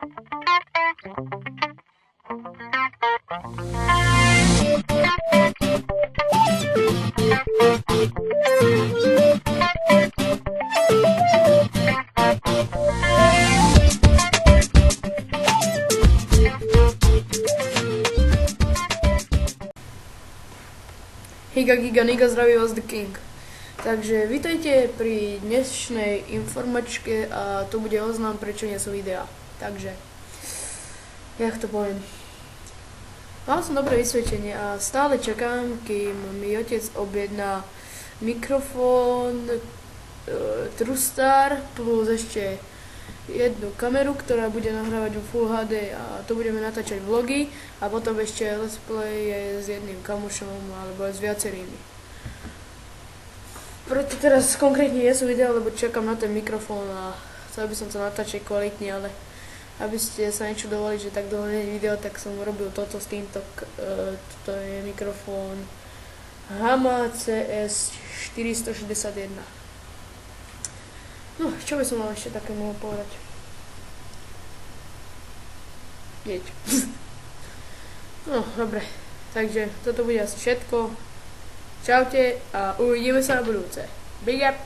Higa Giga Niga, zdraví vás The King. Takže vítajte pri dnešnej informačke a to bude oznám, prečo nie sú videá. Takže, jak to poviem. Mal som dobré vysvedčenie a stále čakám, kým mi otec objedná mikrofón, TrueStar plus ešte jednu kameru, ktorá bude nahrávať v Full HD a to budeme natáčať vlogy a potom ešte let's play s jedným kamošom alebo s viacerými. Preto teraz konkrétne nie sú videá, lebo čakám na ten mikrofón a chcel by som to natáčať kvalitne, ale aby ste sa nečudovali, že tak dlho nie je video, tak som robil toto s týmto. Toto je mikrofón Hama CS 461. No, čo by som vám ešte také mohol povedať? Nič. No, dobre. Takže toto bude asi všetko. Čaute a uvidíme sa na budúce. Big up!